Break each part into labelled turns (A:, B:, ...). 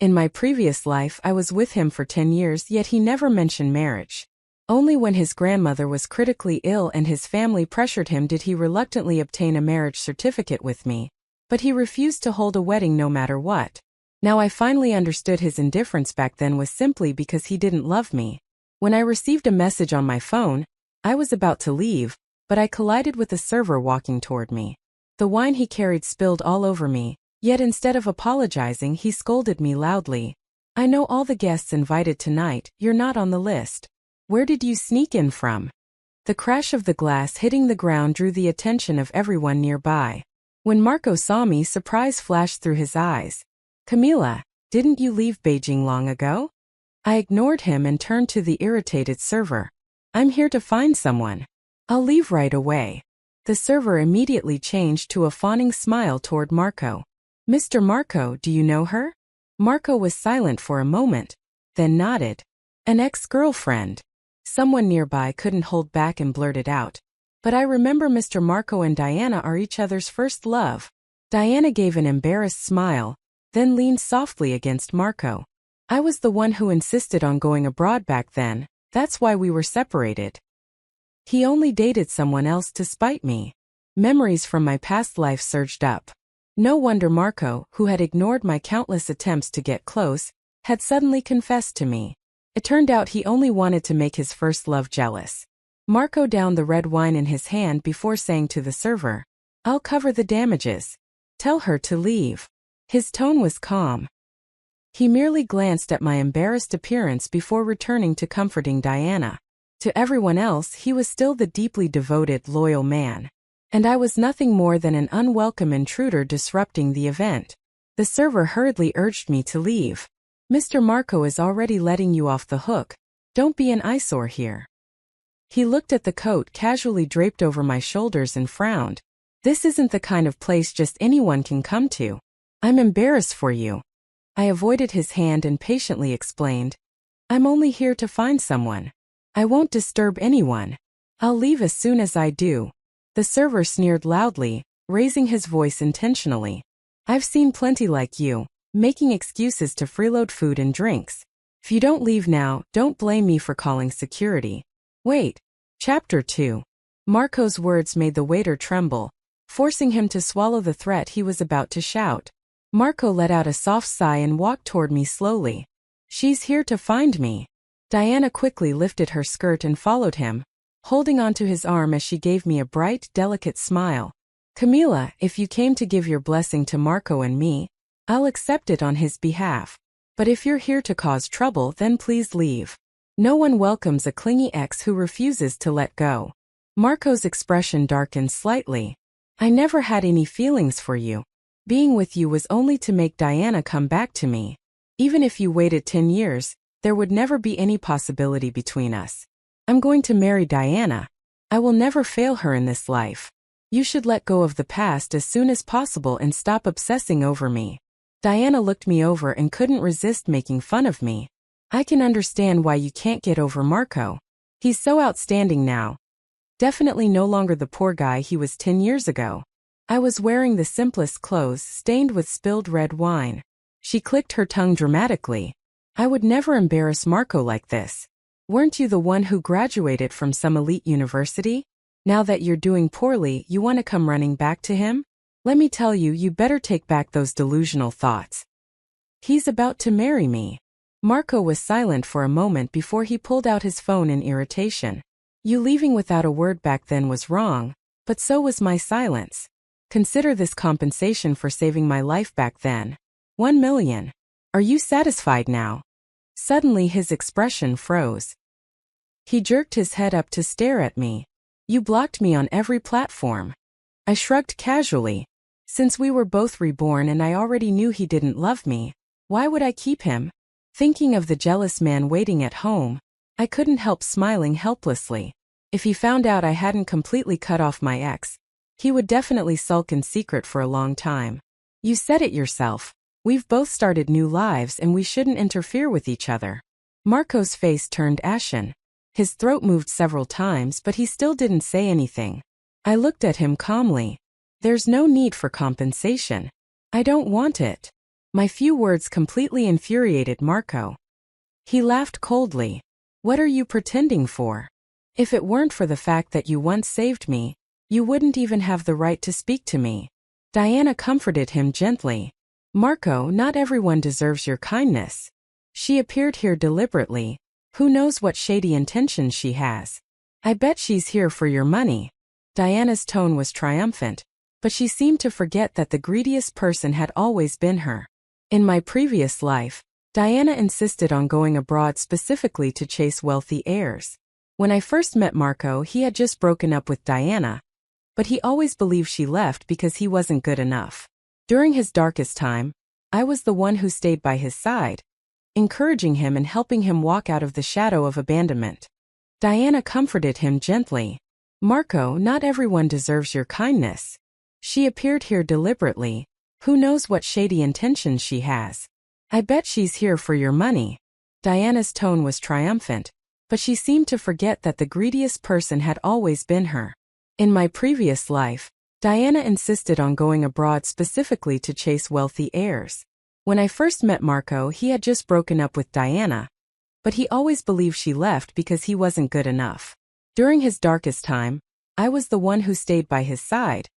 A: In my previous life I was with him for 10 years, yet he never mentioned marriage. Only when his grandmother was critically ill and his family pressured him did he reluctantly obtain a marriage certificate with me, but he refused to hold a wedding no matter what. Now I finally understood his indifference back then was simply because he didn't love me. When I received a message on my phone, I was about to leave, but I collided with a server walking toward me. The wine he carried spilled all over me, yet instead of apologizing he scolded me loudly. "I know all the guests invited tonight, you're not on the list. Where did you sneak in from?" The crash of the glass hitting the ground drew the attention of everyone nearby. When Marco saw me, surprise flashed through his eyes. "Camila, didn't you leave Beijing long ago?" I ignored him and turned to the irritated server. "I'm here to find someone. I'll leave right away." The server immediately changed to a fawning smile toward Marco. "Mr. Marco, do you know her?" Marco was silent for a moment, then nodded. "An ex-girlfriend." Someone nearby couldn't hold back and blurted out. "But I remember Mr. Marco and Diana are each other's first love." Diana gave an embarrassed smile, then leaned softly against Marco. "I was the one who insisted on going abroad back then, that's why we were separated. He only dated someone else to spite me." Memories from my past life surged up. No wonder Marco, who had ignored my countless attempts to get close, had suddenly confessed to me. It turned out he only wanted to make his first love jealous. Marco downed the red wine in his hand before saying to the server, "I'll cover the damages. Tell her to leave." His tone was calm. He merely glanced at my embarrassed appearance before returning to comforting Diana. To everyone else, he was still the deeply devoted, loyal man. And I was nothing more than an unwelcome intruder disrupting the event. The server hurriedly urged me to leave. "Mr. Marco is already letting you off the hook. Don't be an eyesore here." He looked at the coat casually draped over my shoulders and frowned. "This isn't the kind of place just anyone can come to. I'm embarrassed for you." I avoided his hand and patiently explained, "I'm only here to find someone. I won't disturb anyone. I'll leave as soon as I do." The server sneered loudly, raising his voice intentionally. "I've seen plenty like you, making excuses to freeload food and drinks. If you don't leave now, don't blame me for calling security." Wait. Chapter 2. Marco's words made the waiter tremble, forcing him to swallow the threat he was about to shout. Marco let out a soft sigh and walked toward me slowly. "She's here to find me." Diana quickly lifted her skirt and followed him, holding onto his arm as she gave me a bright, delicate smile. "Camila, if you came to give your blessing to Marco and me, I'll accept it on his behalf. But if you're here to cause trouble, then please leave. No one welcomes a clingy ex who refuses to let go." Marco's expression darkened slightly. "I never had any feelings for you. Being with you was only to make Diana come back to me. Even if you waited 10 years, there would never be any possibility between us. I'm going to marry Diana. I will never fail her in this life. You should let go of the past as soon as possible and stop obsessing over me." Diana looked me over and couldn't resist making fun of me. "I can understand why you can't get over Marco. He's so outstanding now. Definitely no longer the poor guy he was 10 years ago." I was wearing the simplest clothes stained with spilled red wine. She clicked her tongue dramatically. "I would never embarrass Marco like this. Weren't you the one who graduated from some elite university? Now that you're doing poorly, you want to come running back to him? Let me tell you, you better take back those delusional thoughts. He's about to marry me." Marco was silent for a moment before he pulled out his phone in irritation. "You leaving without a word back then was wrong, but so was my silence. Consider this compensation for saving my life back then. 1 million. Are you satisfied now?" Suddenly his expression froze. He jerked his head up to stare at me. "You blocked me on every platform." I shrugged casually. Since we were both reborn and I already knew he didn't love me, why would I keep him? Thinking of the jealous man waiting at home, I couldn't help smiling helplessly. If he found out I hadn't completely cut off my ex, he would definitely sulk in secret for a long time. "You said it yourself. We've both started new lives and we shouldn't interfere with each other." Marco's face turned ashen. His throat moved several times, but he still didn't say anything. I looked at him calmly. "There's no need for compensation. I don't want it." My few words completely infuriated Marco. He laughed coldly. What are you pretending for? If it weren't for the fact that you once saved me, you wouldn't even have the right to speak to me. Diana comforted him gently. Marco, not everyone deserves your kindness. She appeared here deliberately. Who knows what shady intentions she has? I bet she's here for your money. Diana's tone was triumphant, but she seemed to forget that the greediest person had always been her. In my previous life, Diana insisted on going abroad specifically to chase wealthy heirs. When I first met Marco, he had just broken up with Diana, but he always believed she left because he wasn't good enough. During his darkest time, I was the one who stayed by his side, encouraging him and helping him walk out of the shadow of abandonment. Diana comforted him gently. Marco, not everyone deserves your kindness. She appeared here deliberately. Who knows what shady intentions she has? I bet she's here for your money. Diana's tone was triumphant, but she seemed to forget that the greediest person had always been her. In my previous life, Diana insisted on going abroad specifically to chase wealthy heirs. When I first met Marco, he had just broken up with Diana, but he always believed she left because he wasn't good enough. During his darkest time, I was the one who stayed by his side,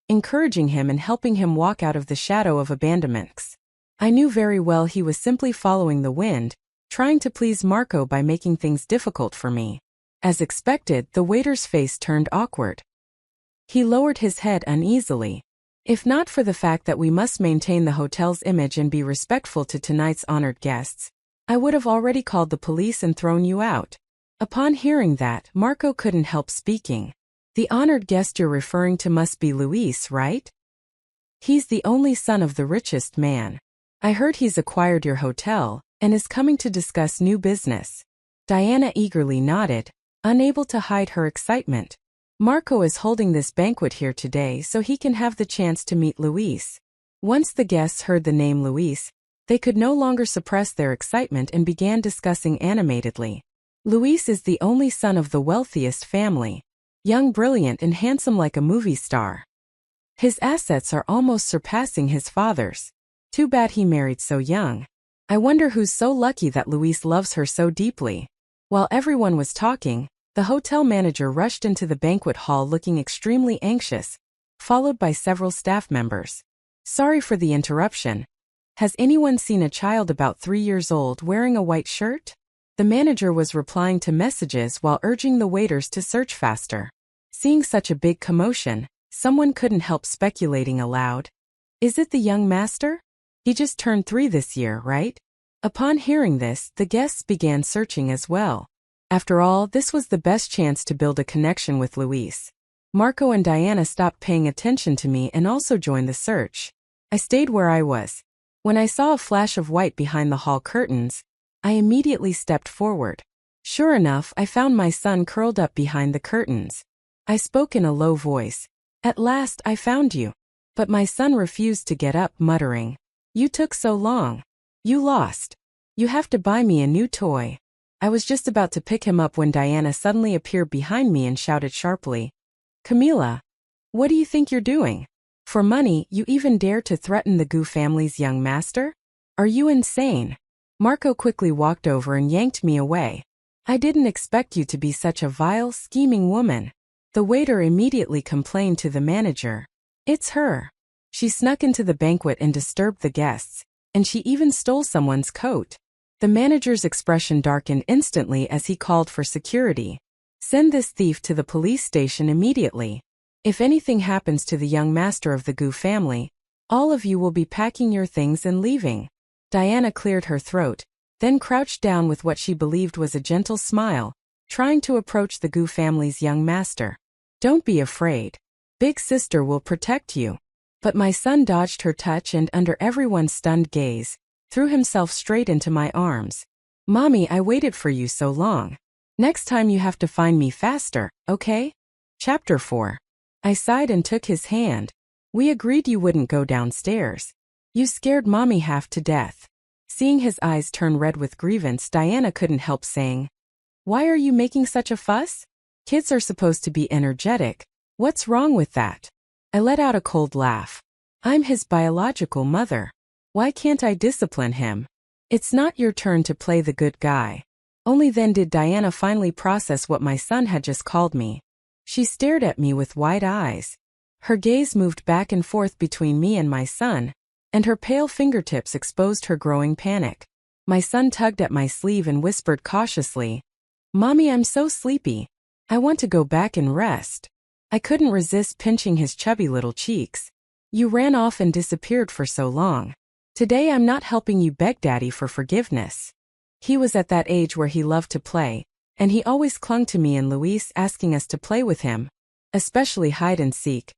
A: encouraging him and helping him walk out of the shadow of abandonment. I knew very well he was simply following the wind, trying to please Marco by making things difficult for me. As expected, the waiter's face turned awkward. He lowered his head uneasily. If not for the fact that we must maintain the hotel's image and be respectful to tonight's honored guests, I would have already called the police and thrown you out. Upon hearing that, Marco couldn't help speaking. The honored guest you're referring to must be Luis, right? He's the only son of the richest man. I heard he's acquired your hotel and is coming to discuss new business. Diana eagerly nodded, unable to hide her excitement. Marco is holding this banquet here today so he can have the chance to meet Luis. Once the guests heard the name Luis, they could no longer suppress their excitement and began discussing animatedly. Luis is the only son of the wealthiest family, young, brilliant, and handsome like a movie star. His assets are almost surpassing his father's. Too bad he married so young. I wonder who's so lucky that Luis loves her so deeply. While everyone was talking, the hotel manager rushed into the banquet hall looking extremely anxious, followed by several staff members. Sorry for the interruption. Has anyone seen a child about 3 years old wearing a white shirt? The manager was replying to messages while urging the waiters to search faster. Seeing such a big commotion, someone couldn't help speculating aloud. Is it the young master? He just turned 3 this year, right? Upon hearing this, the guests began searching as well. After all, this was the best chance to build a connection with Luis. Marco and Diana stopped paying attention to me and also joined the search. I stayed where I was. When I saw a flash of white behind the hall curtains, I immediately stepped forward. Sure enough, I found my son curled up behind the curtains. I spoke in a low voice. At last, I found you. But my son refused to get up, muttering, "You took so long. You lost. You have to buy me a new toy." I was just about to pick him up when Diana suddenly appeared behind me and shouted sharply, "Camila, what do you think you're doing? For money, you even dare to threaten the Gu family's young master? Are you insane?" Marco quickly walked over and yanked me away. "I didn't expect you to be such a vile, scheming woman." The waiter immediately complained to the manager. "It's her. She snuck into the banquet and disturbed the guests, and she even stole someone's coat." The manager's expression darkened instantly as he called for security. "Send this thief to the police station immediately. If anything happens to the young master of the Gu family, all of you will be packing your things and leaving." Diana cleared her throat, then crouched down with what she believed was a gentle smile, trying to approach the Gu family's young master. "Don't be afraid. Big sister will protect you." But my son dodged her touch and, under everyone's stunned gaze, threw himself straight into my arms. "Mommy, I waited for you so long. Next time you have to find me faster, okay?" Chapter 4. I sighed and took his hand. "We agreed you wouldn't go downstairs. You scared Mommy half to death." Seeing his eyes turn red with grievance, Diana couldn't help saying, "Why are you making such a fuss? Kids are supposed to be energetic. What's wrong with that?" I let out a cold laugh. "I'm his biological mother. Why can't I discipline him? It's not your turn to play the good guy. Only then did Diana finally process what my son had just called me. She stared at me with wide eyes. Her gaze moved back and forth between me and my son, and her pale fingertips exposed her growing panic. My son tugged at my sleeve and whispered cautiously, "Mommy, I'm so sleepy. I want to go back and rest." I couldn't resist pinching his chubby little cheeks. "You ran off and disappeared for so long. Today I'm not helping you beg Daddy for forgiveness." He was at that age where he loved to play, and he always clung to me and Luis, asking us to play with him, especially hide and seek.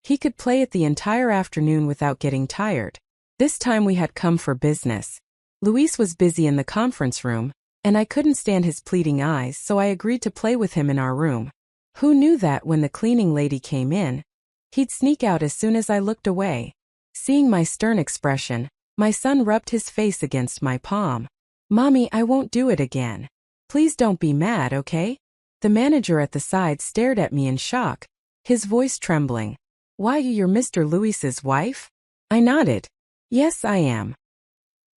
A: He could play it the entire afternoon without getting tired. This time we had come for business. Luis was busy in the conference room, and I couldn't stand his pleading eyes, so I agreed to play with him in our room. Who knew that when the cleaning lady came in, he'd sneak out as soon as I looked away. Seeing my stern expression, my son rubbed his face against my palm. "Mommy, I won't do it again. Please don't be mad, okay?" The manager at the side stared at me in shock, his voice trembling. "Why, you're Mr. Luis's wife?" I nodded. "Yes, I am."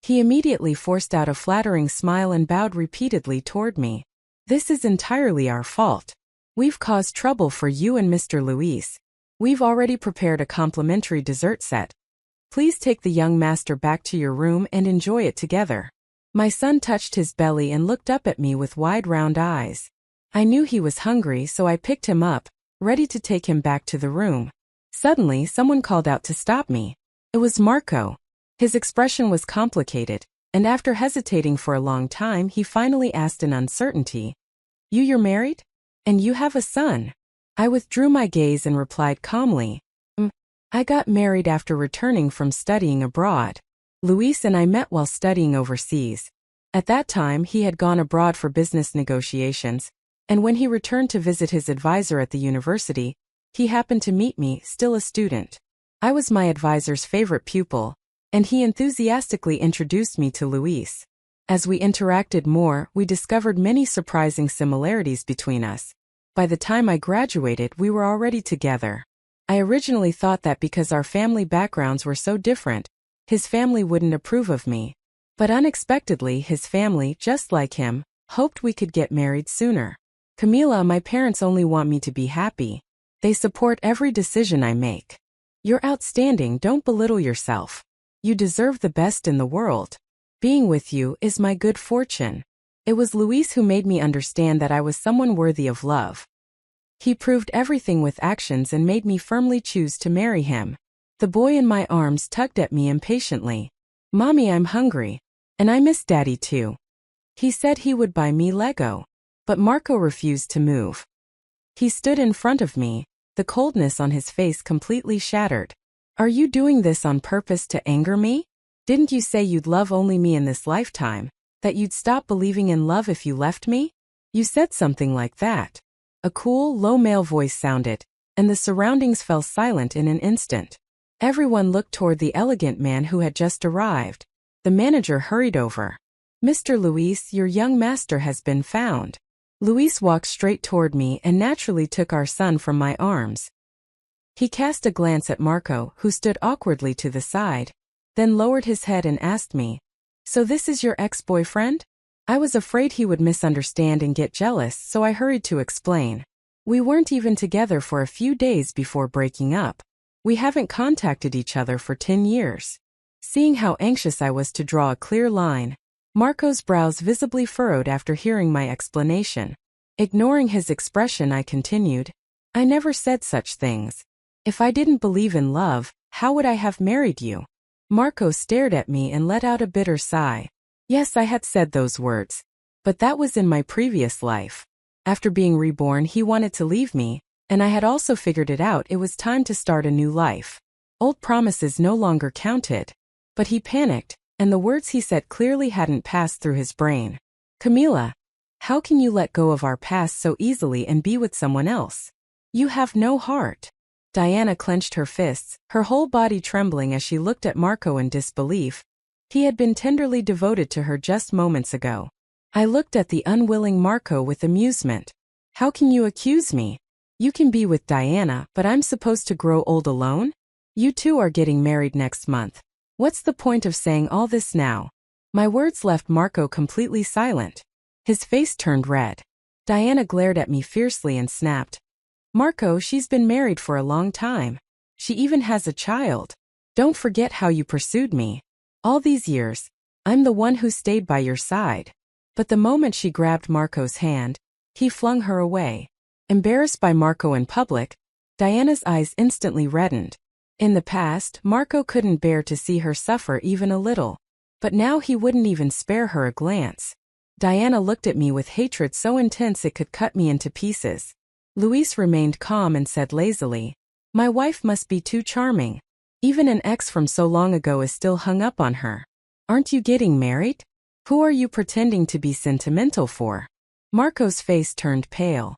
A: He immediately forced out a flattering smile and bowed repeatedly toward me. "This is entirely our fault. We've caused trouble for you and Mr. Luis. We've already prepared a complimentary dessert set. Please take the young master back to your room and enjoy it together." My son touched his belly and looked up at me with wide round eyes. I knew he was hungry, so I picked him up, ready to take him back to the room. Suddenly, someone called out to stop me. It was Marco. His expression was complicated, and after hesitating for a long time, he finally asked in uncertainty, You're married? And you have a son?" I withdrew my gaze and replied calmly, I got married after returning from studying abroad. Luis and I met while studying overseas. At that time, he had gone abroad for business negotiations, and when he returned to visit his advisor at the university, he happened to meet me, still a student. I was my advisor's favorite pupil, and he enthusiastically introduced me to Luis. As we interacted more, we discovered many surprising similarities between us. By the time I graduated, we were already together. I originally thought that because our family backgrounds were so different, his family wouldn't approve of me. But unexpectedly, his family, just like him, hoped we could get married sooner. "Camila, my parents only want me to be happy. They support every decision I make. You're outstanding, don't belittle yourself. You deserve the best in the world. Being with you is my good fortune." It was Luis who made me understand that I was someone worthy of love. He proved everything with actions and made me firmly choose to marry him. The boy in my arms tugged at me impatiently. "Mommy, I'm hungry. And I miss Daddy too." He said he would buy me Lego. But Marco refused to move. He stood in front of me, the coldness on his face completely shattered. "Are you doing this on purpose to anger me? Didn't you say you'd love only me in this lifetime, that you'd stop believing in love if you left me? You said something like that." A cool, low male voice sounded, and the surroundings fell silent in an instant. Everyone looked toward the elegant man who had just arrived. The manager hurried over. "Mr. Luis, your young master has been found." Luis walked straight toward me and naturally took our son from my arms. He cast a glance at Marco, who stood awkwardly to the side, then lowered his head and asked me, "So this is your ex-boyfriend?" I was afraid he would misunderstand and get jealous, so I hurried to explain. "We weren't even together for a few days before breaking up. We haven't contacted each other for 10 years. Seeing how anxious I was to draw a clear line, Marco's brows visibly furrowed after hearing my explanation. Ignoring his expression, I continued, "I never said such things. If I didn't believe in love, how would I have married you?" Marco stared at me and let out a bitter sigh. Yes, I had said those words. But that was in my previous life. After being reborn, he wanted to leave me, and I had also figured it out. It was time to start a new life. Old promises no longer counted. But he panicked, and the words he said clearly hadn't passed through his brain. "Camila, how can you let go of our past so easily and be with someone else? You have no heart." Diana clenched her fists, her whole body trembling as she looked at Marco in disbelief. He had been tenderly devoted to her just moments ago. I looked at the unwilling Marco with amusement. "How can you accuse me? You can be with Diana, but I'm supposed to grow old alone? You two are getting married next month. What's the point of saying all this now? My words left Marco completely silent. His face turned red. Diana glared at me fiercely and snapped. Marco, she's been married for a long time. She even has a child. Don't forget how you pursued me. All these years, I'm the one who stayed by your side. But the moment she grabbed Marco's hand, he flung her away. Embarrassed by Marco in public, Diana's eyes instantly reddened. In the past, Marco couldn't bear to see her suffer even a little. But now he wouldn't even spare her a glance. Diana looked at me with hatred so intense it could cut me into pieces. Luis remained calm and said lazily, "My wife must be too charming. Even an ex from so long ago is still hung up on her. Aren't you getting married? Who are you pretending to be sentimental for?" Marco's face turned pale.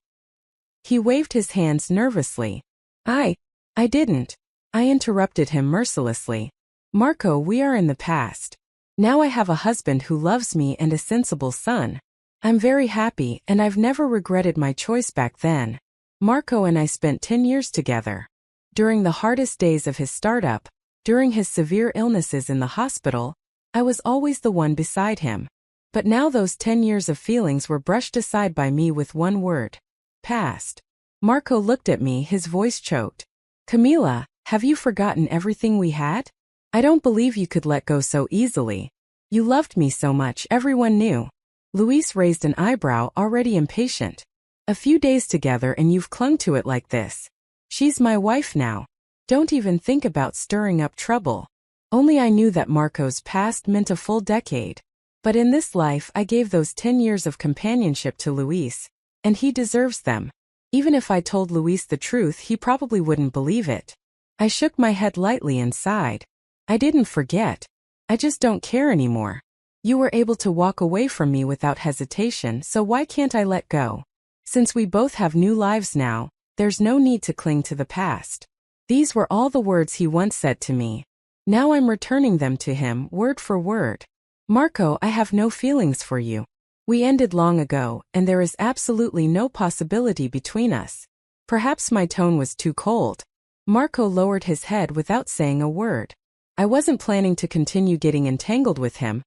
A: He waved his hands nervously. I didn't. I interrupted him mercilessly. Marco, we are in the past. Now I have a husband who loves me and a sensible son. I'm very happy and I've never regretted my choice back then. Marco and I spent 10 years together. During the hardest days of his startup, during his severe illnesses in the hospital, I was always the one beside him. But now those 10 years of feelings were brushed aside by me with one word. Past. Marco looked at me, his voice choked. Camila, have you forgotten everything we had? I don't believe you could let go so easily. You loved me so much, everyone knew. Luis raised an eyebrow, already impatient. A few days together and you've clung to it like this. She's my wife now. Don't even think about stirring up trouble. Only I knew that Marco's past meant a full decade. But in this life I gave those 10 years of companionship to Luis. And he deserves them. Even if I told Luis the truth, he probably wouldn't believe it. I shook my head lightly and sighed. I didn't forget. I just don't care anymore. You were able to walk away from me without hesitation, so why can't I let go? Since we both have new lives now, there's no need to cling to the past. These were all the words he once said to me. Now I'm returning them to him, word for word. Marco, I have no feelings for you. We ended long ago, and there is absolutely no possibility between us. Perhaps my tone was too cold. Marco lowered his head without saying a word. I wasn't planning to continue getting entangled with him,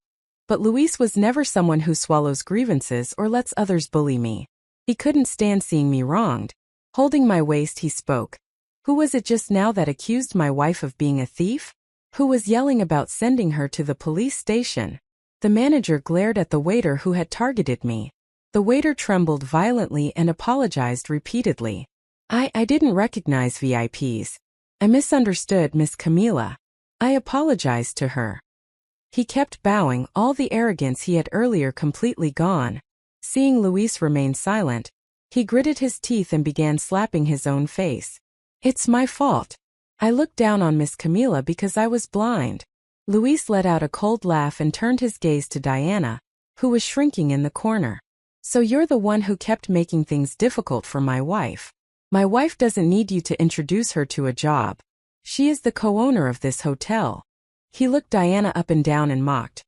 A: but Luis was never someone who swallows grievances or lets others bully me. He couldn't stand seeing me wronged. Holding my waist, he spoke. Who was it just now that accused my wife of being a thief? Who was yelling about sending her to the police station? The manager glared at the waiter who had targeted me. The waiter trembled violently and apologized repeatedly. I didn't recognize VIPs. I misunderstood Miss Camila. I apologized to her. He kept bowing, all the arrogance he had earlier completely gone. Seeing Luis remain silent, he gritted his teeth and began slapping his own face. It's my fault. I looked down on Miss Camila because I was blind. Luis let out a cold laugh and turned his gaze to Diana, who was shrinking in the corner. So you're the one who kept making things difficult for my wife. My wife doesn't need you to introduce her to a job. She is the co-owner of this hotel. He looked Diana up and down and mocked.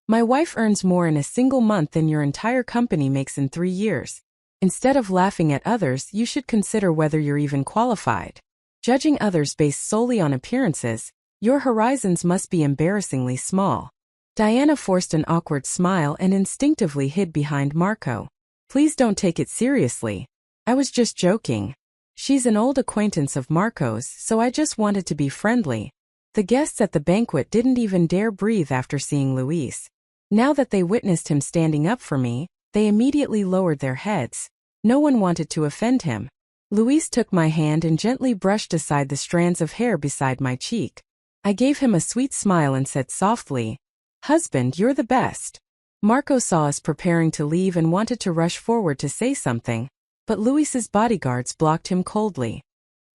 A: My wife earns more in a single month than your entire company makes in 3 years. Instead of laughing at others, you should consider whether you're even qualified. Judging others based solely on appearances, your horizons must be embarrassingly small. Diana forced an awkward smile and instinctively hid behind Marco. Please don't take it seriously. I was just joking. She's an old acquaintance of Marco's, so I just wanted to be friendly. The guests at the banquet didn't even dare breathe after seeing Luis. Now that they witnessed him standing up for me, they immediately lowered their heads. No one wanted to offend him. Luis took my hand and gently brushed aside the strands of hair beside my cheek. I gave him a sweet smile and said softly, "Husband, you're the best." Marco saw us preparing to leave and wanted to rush forward to say something, but Luis's bodyguards blocked him coldly.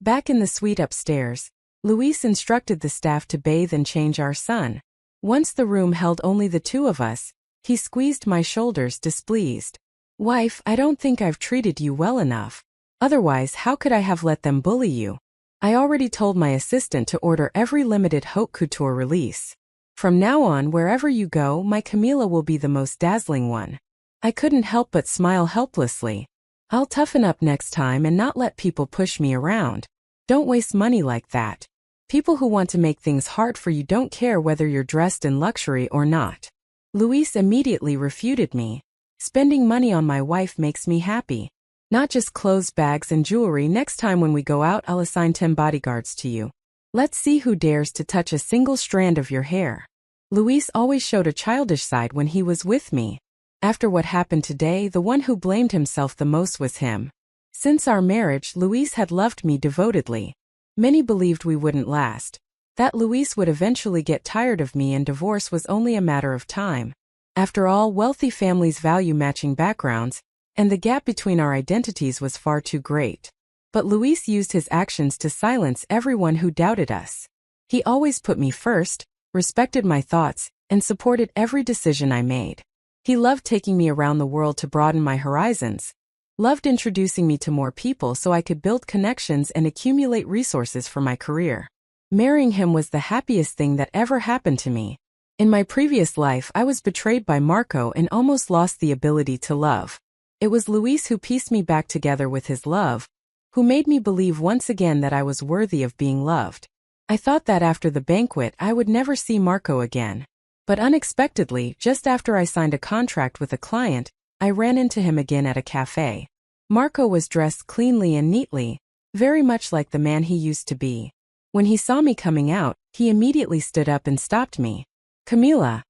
A: Back in the suite upstairs, Luis instructed the staff to bathe and change our son. Once the room held only the two of us, he squeezed my shoulders displeased. "Wife, I don't think I've treated you well enough. Otherwise, how could I have let them bully you? I already told my assistant to order every limited haute couture release. From now on, wherever you go, my Camila will be the most dazzling one." I couldn't help but smile helplessly. I'll toughen up next time and not let people push me around. Don't waste money like that. People who want to make things hard for you don't care whether you're dressed in luxury or not. Luis immediately refuted me. Spending money on my wife makes me happy. Not just clothes, bags, and jewelry. Next time when we go out, I'll assign 10 bodyguards to you. Let's see who dares to touch a single strand of your hair. Luis always showed a childish side when he was with me. After what happened today, the one who blamed himself the most was him. Since our marriage, Luis had loved me devotedly. Many believed we wouldn't last, that Luis would eventually get tired of me and divorce was only a matter of time. After all, wealthy families value matching backgrounds, and the gap between our identities was far too great. But Luis used his actions to silence everyone who doubted us. He always put me first, respected my thoughts, and supported every decision I made. He loved taking me around the world to broaden my horizons, loved introducing me to more people so I could build connections and accumulate resources for my career. Marrying him was the happiest thing that ever happened to me. In my previous life, I was betrayed by Marco and almost lost the ability to love. It was Luis who pieced me back together with his love, who made me believe once again that I was worthy of being loved. I thought that after the banquet I would never see Marco again. But unexpectedly, just after I signed a contract with a client, I ran into him again at a cafe. Marco was dressed cleanly and neatly, very much like the man he used to be. When he saw me coming out, he immediately stood up and stopped me. "Camila,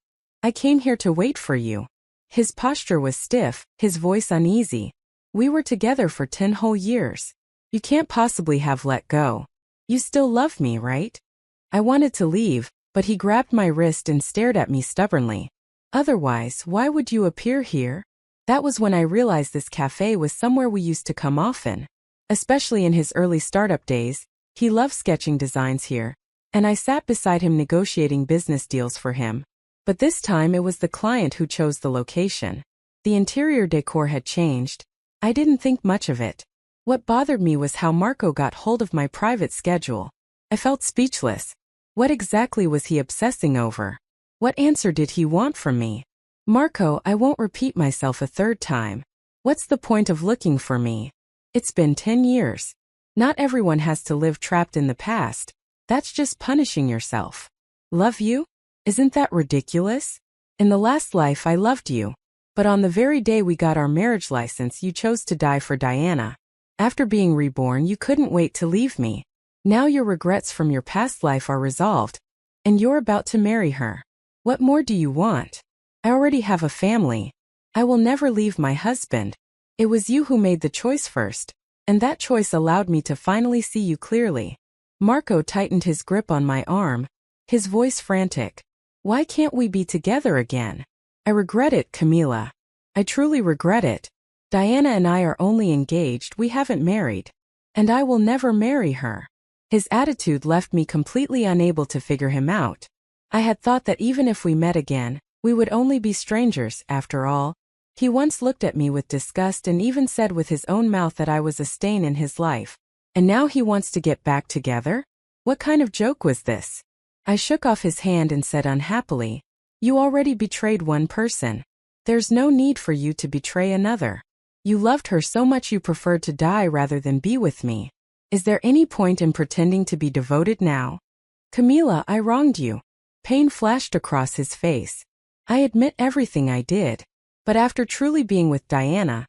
A: I came here to wait for you." His posture was stiff, his voice uneasy. "We were together for 10 whole years. You can't possibly have let go. You still love me, right?" I wanted to leave, but he grabbed my wrist and stared at me stubbornly. "Otherwise, why would you appear here?" That was when I realized this cafe was somewhere we used to come often. Especially in his early startup days, he loved sketching designs here, and I sat beside him negotiating business deals for him. But this time it was the client who chose the location. The interior decor had changed. I didn't think much of it. What bothered me was how Marco got hold of my private schedule. I felt speechless. What exactly was he obsessing over? What answer did he want from me? "Marco, I won't repeat myself a third time. What's the point of looking for me? It's been 10 years. Not everyone has to live trapped in the past. That's just punishing yourself. Love you? Isn't that ridiculous? In the last life I loved you. But on the very day we got our marriage license, you chose to die for Diana. After being reborn, you couldn't wait to leave me. Now your regrets from your past life are resolved, and you're about to marry her. What more do you want? I already have a family. I will never leave my husband. It was you who made the choice first, and that choice allowed me to finally see you clearly." Marco tightened his grip on my arm, his voice frantic. "Why can't we be together again? I regret it, Camila. I truly regret it. Diana and I are only engaged, we haven't married. And I will never marry her." His attitude left me completely unable to figure him out. I had thought that even if we met again, we would only be strangers, after all. He once looked at me with disgust and even said with his own mouth that I was a stain in his life. And now he wants to get back together? What kind of joke was this? I shook off his hand and said unhappily, "You already betrayed one person. There's no need for you to betray another. You loved her so much you preferred to die rather than be with me. Is there any point in pretending to be devoted now?" "Camila, I wronged you." Pain flashed across his face. "I admit everything I did. But after truly being with Diana,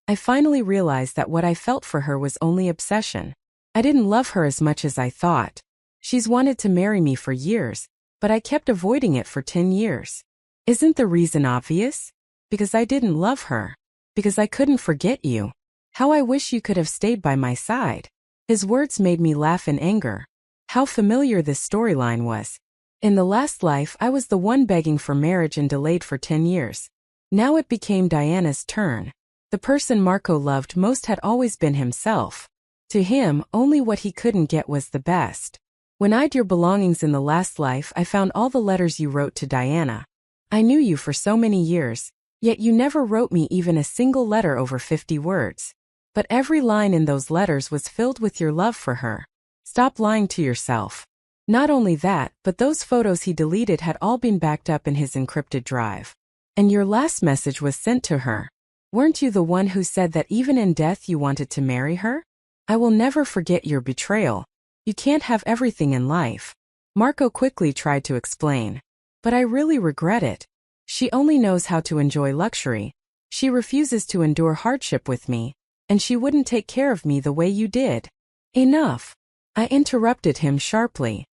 A: I finally realized that what I felt for her was only obsession. I didn't love her as much as I thought. She's wanted to marry me for years, but I kept avoiding it for 10 years. Isn't the reason obvious? Because I didn't love her. Because I couldn't forget you. How I wish you could have stayed by my side." His words made me laugh in anger. How familiar this storyline was. In the last life, I was the one begging for marriage and delayed for 10 years. Now it became Diana's turn. The person Marco loved most had always been himself. To him, only what he couldn't get was the best. When I'd your belongings in the last life, I found all the letters you wrote to Diana. I knew you for so many years, yet you never wrote me even a single letter over 50 words. But every line in those letters was filled with your love for her. Stop lying to yourself. Not only that, but those photos he deleted had all been backed up in his encrypted drive. And your last message was sent to her. Weren't you the one who said that even in death you wanted to marry her? I will never forget your betrayal. You can't have everything in life. Marco quickly tried to explain. But I really regret it. She only knows how to enjoy luxury. She refuses to endure hardship with me, and she wouldn't take care of me the way you did. Enough. I interrupted him sharply.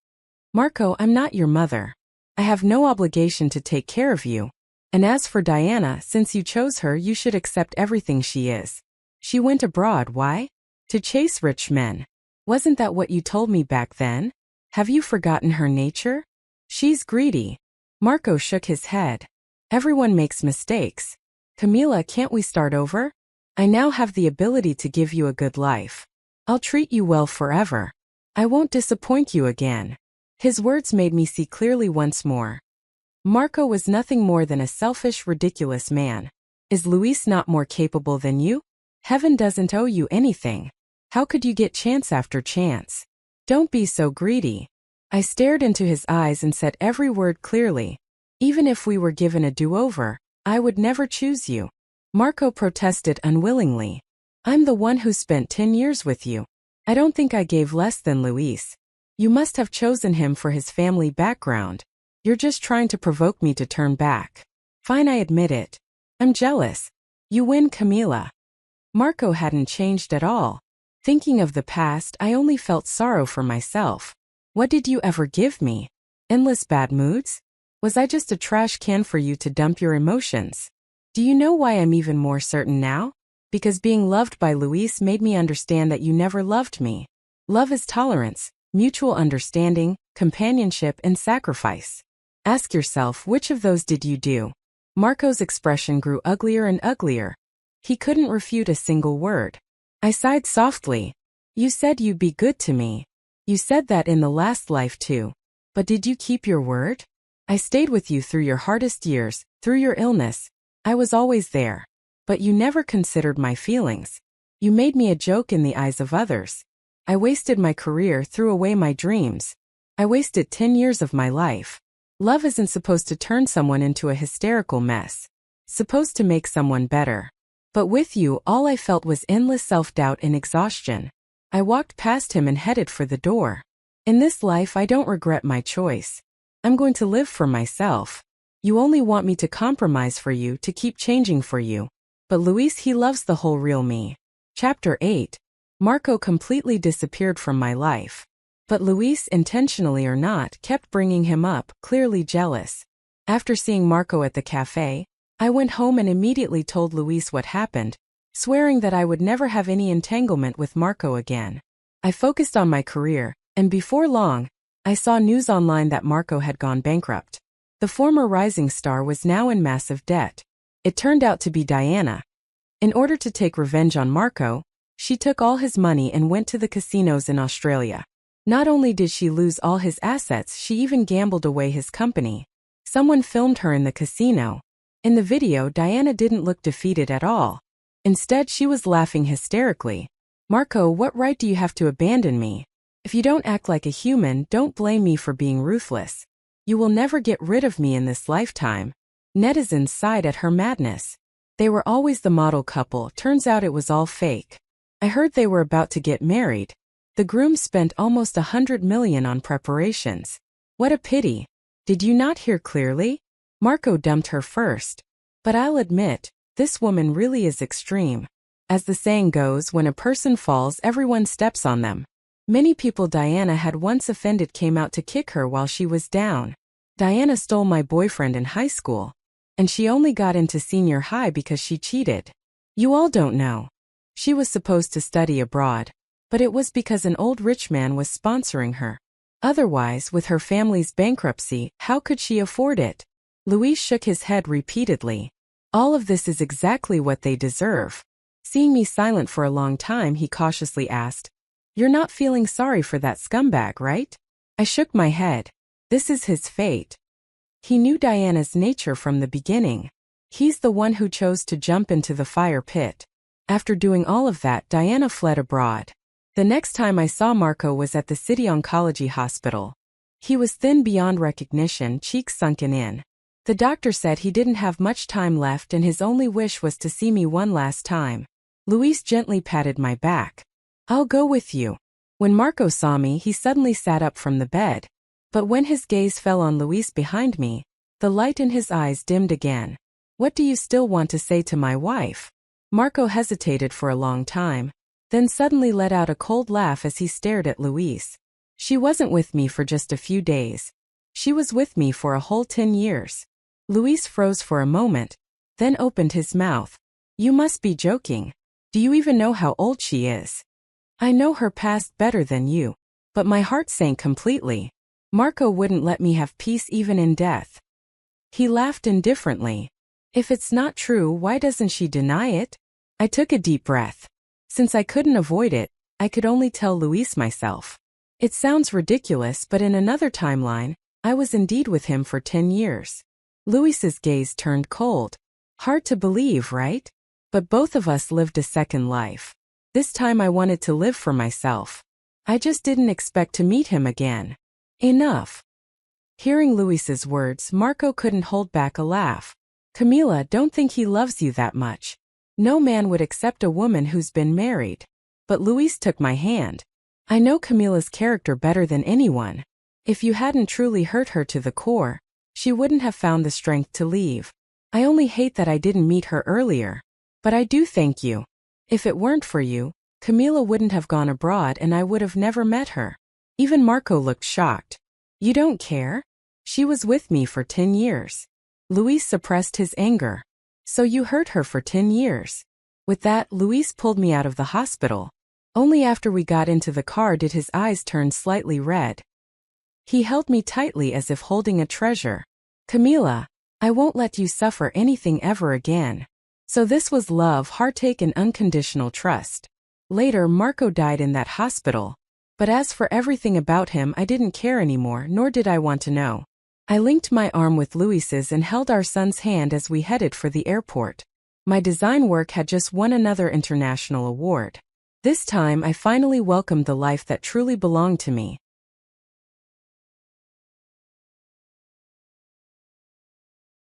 A: Marco, I'm not your mother. I have no obligation to take care of you. And as for Diana, since you chose her, you should accept everything she is. She went abroad, why? To chase rich men. Wasn't that what you told me back then? Have you forgotten her nature? She's greedy. Marco shook his head. Everyone makes mistakes. Camila, can't we start over? I now have the ability to give you a good life. I'll treat you well forever. I won't disappoint you again. His words made me see clearly once more. Marco was nothing more than a selfish, ridiculous man. Is Luis not more capable than you? Heaven doesn't owe you anything. How could you get chance after chance? Don't be so greedy. I stared into his eyes and said every word clearly. Even if we were given a do-over, I would never choose you. Marco protested unwillingly. I'm the one who spent 10 years with you. I don't think I gave less than Luis. You must have chosen him for his family background. You're just trying to provoke me to turn back. Fine, I admit it. I'm jealous. You win, Camila. Marco hadn't changed at all. Thinking of the past, I only felt sorrow for myself. What did you ever give me? Endless bad moods? Was I just a trash can for you to dump your emotions? Do you know why I'm even more certain now? Because being loved by Luis made me understand that you never loved me. Love is tolerance, mutual understanding, companionship, and sacrifice. Ask yourself, which of those did you do? Marco's expression grew uglier and uglier. He couldn't refute a single word. I sighed softly. You said you'd be good to me. You said that in the last life too. But did you keep your word? I stayed with you through your hardest years, through your illness. I was always there. But you never considered my feelings. You made me a joke in the eyes of others. I wasted my career, threw away my dreams. I wasted 10 years of my life. Love isn't supposed to turn someone into a hysterical mess. It's supposed to make someone better. But with you, all I felt was endless self-doubt and exhaustion. I walked past him and headed for the door. In this life, I don't regret my choice. I'm going to live for myself. You only want me to compromise for you, to keep changing for you. But Luis, he loves the whole real me. Chapter 8. Marco completely disappeared from my life. But Luis, intentionally or not, kept bringing him up, clearly jealous. After seeing Marco at the cafe, I went home and immediately told Luis what happened, swearing that I would never have any entanglement with Marco again. I focused on my career, and before long, I saw news online that Marco had gone bankrupt. The former rising star was now in massive debt. It turned out to be Diana. In order to take revenge on Marco, she took all his money and went to the casinos in Australia. Not only did she lose all his assets, she even gambled away his company. Someone filmed her in the casino. In the video, Diana didn't look defeated at all. Instead, she was laughing hysterically. Marco, what right do you have to abandon me? If you don't act like a human, don't blame me for being ruthless. You will never get rid of me in this lifetime. Netizens sighed at her madness. They were always the model couple, turns out it was all fake. I heard they were about to get married. The groom spent almost $100 million on preparations. What a pity. Did you not hear clearly? Marco dumped her first. But I'll admit, this woman really is extreme. As the saying goes, when a person falls, everyone steps on them. Many people Diana had once offended came out to kick her while she was down. Diana stole my boyfriend in high school. And she only got into senior high because she cheated. You all don't know. She was supposed to study abroad. But it was because an old rich man was sponsoring her. Otherwise, with her family's bankruptcy, how could she afford it? Luis shook his head repeatedly. All of this is exactly what they deserve. Seeing me silent for a long time, he cautiously asked, You're not feeling sorry for that scumbag, right? I shook my head. This is his fate. He knew Diana's nature from the beginning. He's the one who chose to jump into the fire pit. After doing all of that, Diana fled abroad. The next time I saw Marco was at the City Oncology Hospital. He was thin beyond recognition, cheeks sunken in. The doctor said he didn't have much time left and his only wish was to see me one last time. Luis gently patted my back. I'll go with you. When Marco saw me, he suddenly sat up from the bed. But when his gaze fell on Luis behind me, the light in his eyes dimmed again. What do you still want to say to my wife? Marco hesitated for a long time, then suddenly let out a cold laugh as he stared at Luis. She wasn't with me for just a few days. She was with me for a whole 10 years. Luis froze for a moment, then opened his mouth. You must be joking. Do you even know how old she is? I know her past better than you. But my heart sank completely. Marco wouldn't let me have peace even in death. He laughed indifferently. If it's not true, why doesn't she deny it? I took a deep breath. Since I couldn't avoid it, I could only tell Luis myself. It sounds ridiculous, but in another timeline, I was indeed with him for 10 years. Luis's gaze turned cold. Hard to believe, right? But both of us lived a second life. This time I wanted to live for myself. I just didn't expect to meet him again. Enough. Hearing Luis's words, Marco couldn't hold back a laugh. Camila, don't think he loves you that much. No man would accept a woman who's been married. But Luis took my hand. I know Camila's character better than anyone. If you hadn't truly hurt her to the core, she wouldn't have found the strength to leave. I only hate that I didn't meet her earlier. But I do thank you. If it weren't for you, Camila wouldn't have gone abroad and I would have never met her. Even Marco looked shocked. You don't care? She was with me for 10 years. Luis suppressed his anger. So you hurt her for 10 years. With that, Luis pulled me out of the hospital. Only after we got into the car did his eyes turn slightly red. He held me tightly as if holding a treasure. Camila, I won't let you suffer anything ever again. So this was love, heartache, and unconditional trust. Later, Marco died in that hospital. But as for everything about him, I didn't care anymore, nor did I want to know. I linked my arm with Luis's and held our son's hand as we headed for the airport. My design work had just won another international award. This time I finally welcomed the life that truly belonged to me.